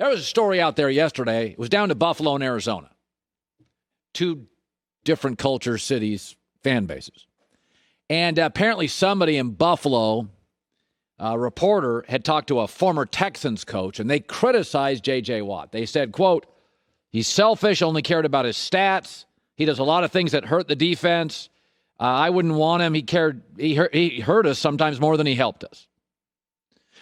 There was a story out there yesterday. It was down to Buffalo and Arizona. Two different cultures, cities, fan bases. And apparently somebody in Buffalo, a reporter, had talked to a former Texans coach, and they criticized J.J. Watt. They said, quote, he's selfish, only cared about his stats. He does a lot of things that hurt the defense. I wouldn't want him. He hurt us sometimes more than he helped us.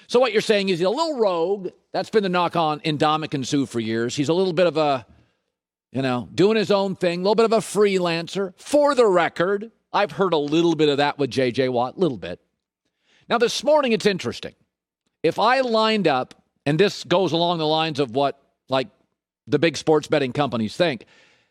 So what you're saying is he's a little rogue. That's been the knock on Ndamukong Suh for years. He's a little bit of a, doing his own thing, a little bit of a freelancer. For the record, I've heard a little bit of that with J.J. Watt, a little bit. Now, this morning, it's interesting. If I lined up, and this goes along the lines of what, the big sports betting companies think,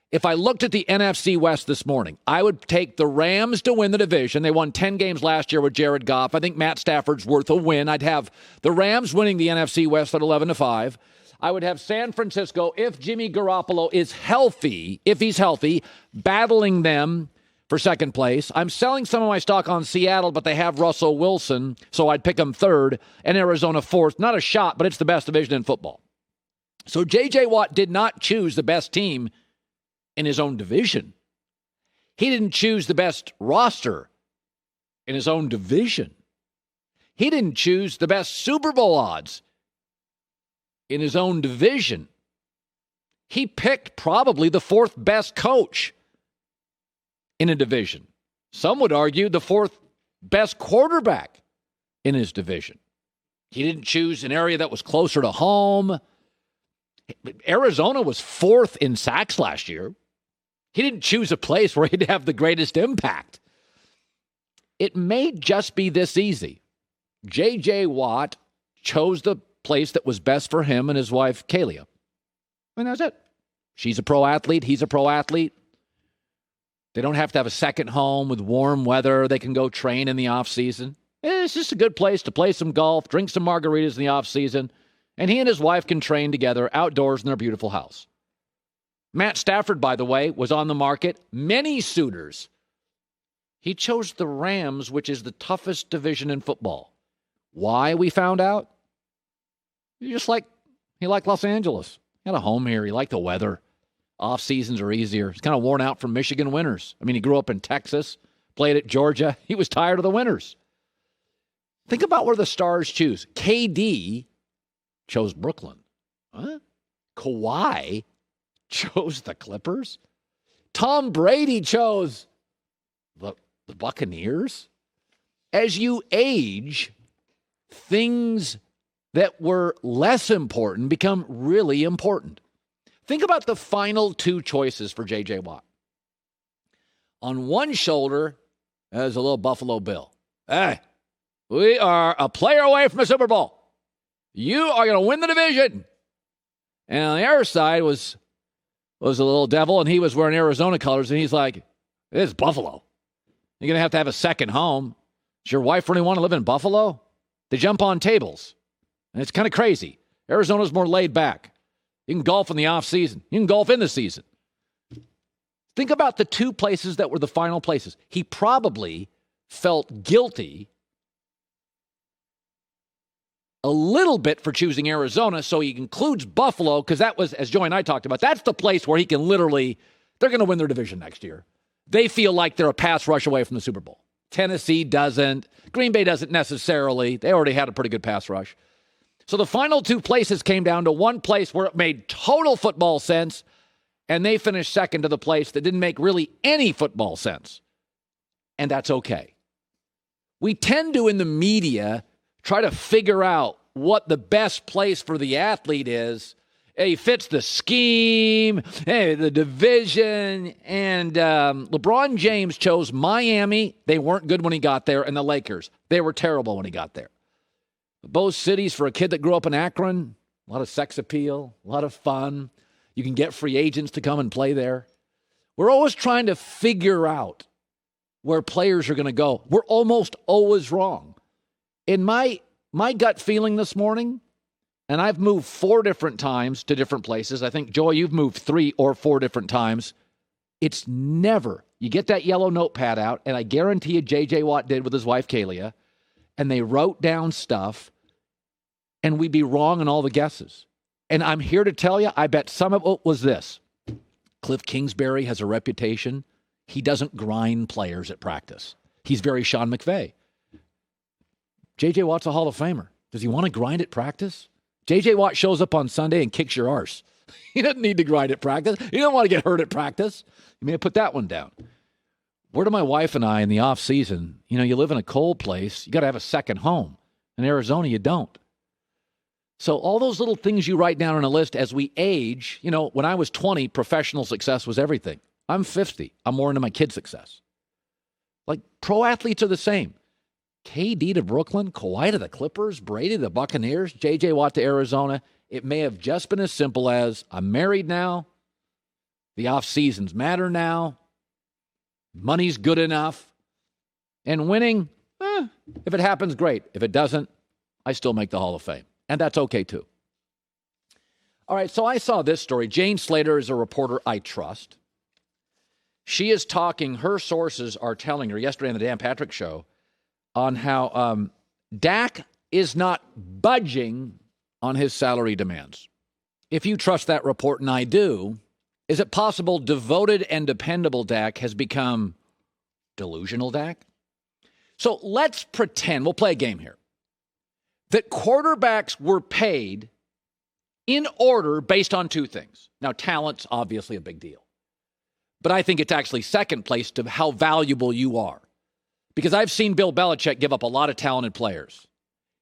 if I looked at the NFC West this morning, I would take the Rams to win the division. They won 10 games last year with Jared Goff. I think Matt Stafford's worth a win. I'd have the Rams winning the NFC West at 11-5. I would have San Francisco, if Jimmy Garoppolo is healthy, if he's healthy, battling them for second place. I'm selling some of my stock on Seattle, but they have Russell Wilson, so I'd pick them third, and Arizona fourth. Not a shot, but it's the best division in football. So J.J. Watt did not choose the best team in his own division. He didn't choose the best roster in his own division. He didn't choose the best Super Bowl odds in his own division. He picked probably the fourth best coach in a division. Some would argue the fourth best quarterback in his division. He didn't choose an area that was closer to home. Arizona was fourth in sacks last year. He didn't choose a place where he'd have the greatest impact. It may just be this easy. J.J. Watt chose the place that was best for him and his wife, Kalia. And that's it. She's a pro athlete. He's a pro athlete. They don't have to have a second home with warm weather. They can go train in the off season. It's just a good place to play some golf, drink some margaritas in the off season, and he and his wife can train together outdoors in their beautiful house. Matt Stafford, by the way, was on the market. Many suitors. He chose the Rams, which is the toughest division in football. Why, we found out? He liked Los Angeles. He had a home here. He liked the weather. Off seasons are easier. He's kind of worn out from Michigan winters. I mean, he grew up in Texas, played at Georgia. He was tired of the winters. Think about where the stars choose. KD chose Brooklyn. Huh? Kawhi chose the Clippers. Tom Brady chose the Buccaneers. As you age, things that were less important become really important. Think about the final two choices for J.J. Watt. On one shoulder, there's a little Buffalo Bill. Hey, we are a player away from the Super Bowl. You are going to win the division. And on the other side was a little devil, and he was wearing Arizona colors, and he's like, this is Buffalo. You're going to have a second home. Does your wife really want to live in Buffalo? They jump on tables. And it's kind of crazy. Arizona's more laid back. You can golf in the off season. You can golf in the season. Think about the two places that were the final places. He probably felt guilty a little bit for choosing Arizona, so he includes Buffalo because that was, as Joey and I talked about, that's the place where he can literally, they're going to win their division next year. They feel like they're a pass rush away from the Super Bowl. Tennessee doesn't. Green Bay doesn't necessarily. They already had a pretty good pass rush. So the final two places came down to one place where it made total football sense, and they finished second to the place that didn't make really any football sense. And that's okay. We tend to, in the media, try to figure out what the best place for the athlete is. He fits the scheme, the division, and LeBron James chose Miami. They weren't good when he got there, and the Lakers. They were terrible when he got there. Both cities, for a kid that grew up in Akron, a lot of sex appeal, a lot of fun. You can get free agents to come and play there. We're always trying to figure out where players are going to go. We're almost always wrong. In my gut feeling this morning, and I've moved 4 different times to different places. I think, Joy, you've moved 3 or 4 different times. It's never, you get that yellow notepad out, and I guarantee you J.J. Watt did with his wife, Kalia, and they wrote down stuff, and we'd be wrong in all the guesses. And I'm here to tell you, I bet some of it was this. Cliff Kingsbury has a reputation. He doesn't grind players at practice. He's very Sean McVay. J.J. Watt's a Hall of Famer. Does he want to grind at practice? J.J. Watt shows up on Sunday and kicks your arse. He doesn't need to grind at practice. He don't want to get hurt at practice. You may have put that one down. Where do my wife and I in the off season, you live in a cold place, you got to have a second home. In Arizona, you don't. So all those little things you write down on a list as we age, when I was 20, professional success was everything. I'm 50. I'm more into my kids' success. Like pro athletes are the same. KD to Brooklyn, Kawhi to the Clippers, Brady to the Buccaneers, J.J. Watt to Arizona. It may have just been as simple as I'm married now. The off seasons matter now. Money's good enough. And winning, if it happens, great. If it doesn't, I still make the Hall of Fame. And that's okay, too. All right, so I saw this story. Jane Slater is a reporter I trust. She is talking, her sources are telling her yesterday on the Dan Patrick Show on how Dak is not budging on his salary demands. If you trust that report, and I do, is it possible devoted and dependable Dak has become delusional Dak? So let's pretend, we'll play a game here, that quarterbacks were paid in order based on two things. Now, talent's obviously a big deal. But I think it's actually second place to how valuable you are. Because I've seen Bill Belichick give up a lot of talented players.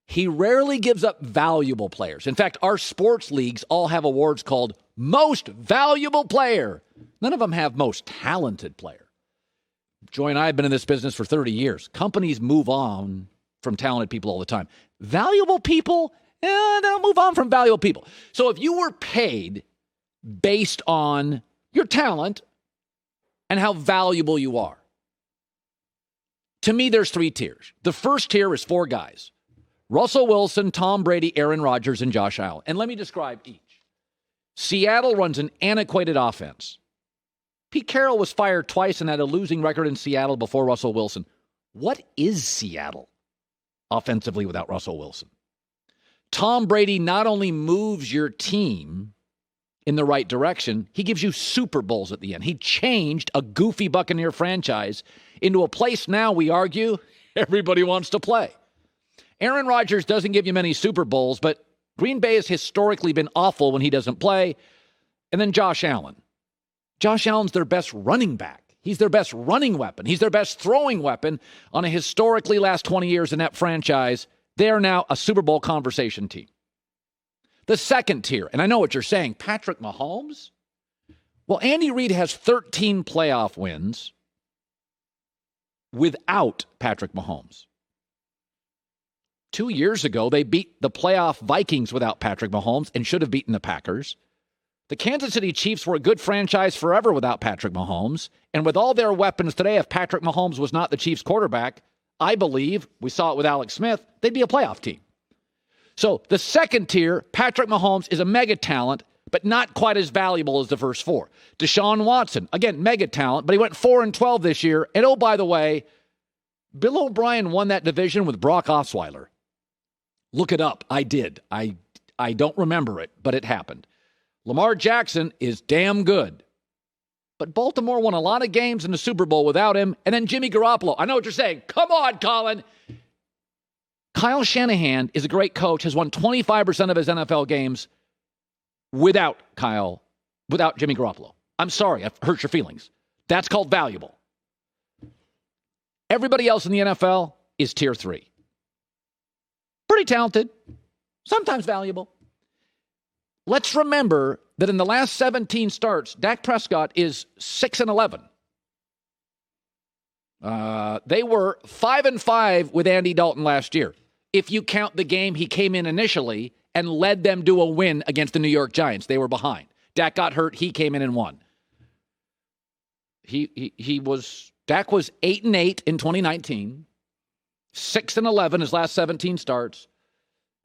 He rarely gives up valuable players. In fact, our sports leagues all have awards called Most Valuable Player. None of them have Most Talented Player. Joy and I have been in this business for 30 years. Companies move on from talented people all the time. Valuable people, they don't move on from valuable people. So if you were paid based on your talent and how valuable you are, to me, there's three tiers. The first tier is four guys. Russell Wilson, Tom Brady, Aaron Rodgers, and Josh Allen. And let me describe each. Seattle runs an antiquated offense. Pete Carroll was fired twice and had a losing record in Seattle before Russell Wilson. What is Seattle offensively without Russell Wilson? Tom Brady not only moves your team in the right direction, he gives you Super Bowls at the end. He changed a goofy Buccaneer franchise into a place now, we argue, everybody wants to play. Aaron Rodgers doesn't give you many Super Bowls, but Green Bay has historically been awful when he doesn't play. And then Josh Allen. Josh Allen's their best running back. He's their best running weapon. He's their best throwing weapon on a historically last 20 years in that franchise. They are now a Super Bowl conversation team. The second tier, and I know what you're saying, Patrick Mahomes? Well, Andy Reid has 13 playoff wins without Patrick Mahomes. 2 years ago, they beat the playoff Vikings without Patrick Mahomes and should have beaten the Packers. The Kansas City Chiefs were a good franchise forever without Patrick Mahomes. And with all their weapons today, if Patrick Mahomes was not the Chiefs quarterback, I believe, we saw it with Alex Smith, they'd be a playoff team. So the second tier, Patrick Mahomes is a mega talent, but not quite as valuable as the first four. Deshaun Watson, again, mega talent, but he went 4-12 this year. And oh, by the way, Bill O'Brien won that division with Brock Osweiler. Look it up. I did. I don't remember it, but it happened. Lamar Jackson is damn good. But Baltimore won a lot of games in the Super Bowl without him. And then Jimmy Garoppolo. I know what you're saying. Come on, Colin. Kyle Shanahan is a great coach, has won 25% of his NFL games without Jimmy Garoppolo. I'm sorry, I've hurt your feelings. That's called valuable. Everybody else in the NFL is tier 3. Pretty talented, sometimes valuable. Let's remember that in the last 17 starts, Dak Prescott is 6-11. They were 5-5 with Andy Dalton last year. If you count the game he came in initially and led them to a win against the New York Giants, they were behind. Dak got hurt. He came in and won. Dak was 8-8 in 2019, 6-11 his last 17 starts.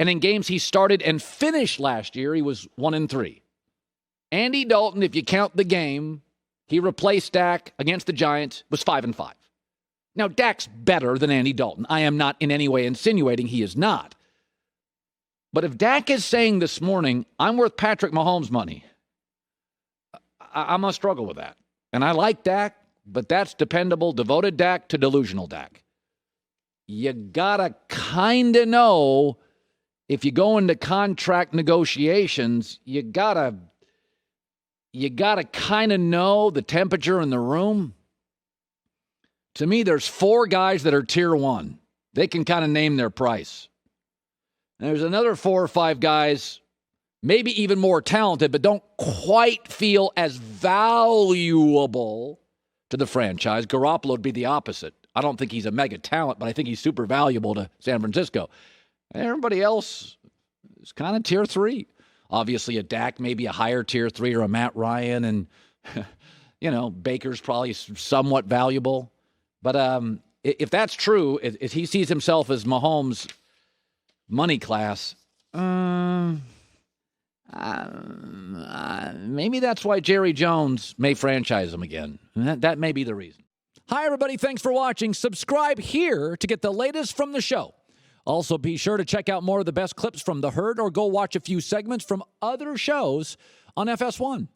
And in games he started and finished last year, he was 1-3. Andy Dalton, if you count the game, he replaced Dak against the Giants, was 5-5. Now, Dak's better than Andy Dalton. I am not in any way insinuating he is not. But if Dak is saying this morning, I'm worth Patrick Mahomes' money, I'm going to struggle with that. And I like Dak, but that's dependable, devoted Dak to delusional Dak. You got to kind of know, if you go into contract negotiations, you got to kind of know the temperature in the room. To me, there's 4 guys that are tier 1. They can kind of name their price. And there's another 4 or 5 guys, maybe even more talented, but don't quite feel as valuable to the franchise. Garoppolo would be the opposite. I don't think he's a mega talent, but I think he's super valuable to San Francisco. Everybody else is kind of tier 3. Obviously, a Dak, maybe a higher tier 3, or a Matt Ryan, and, Baker's probably somewhat valuable. But if that's true, if he sees himself as Mahomes' money class, maybe that's why Jerry Jones may franchise him again. That may be the reason. Hi, everybody. Thanks for watching. Subscribe here to get the latest from the show. Also, be sure to check out more of the best clips from The Herd, or go watch a few segments from other shows on FS1.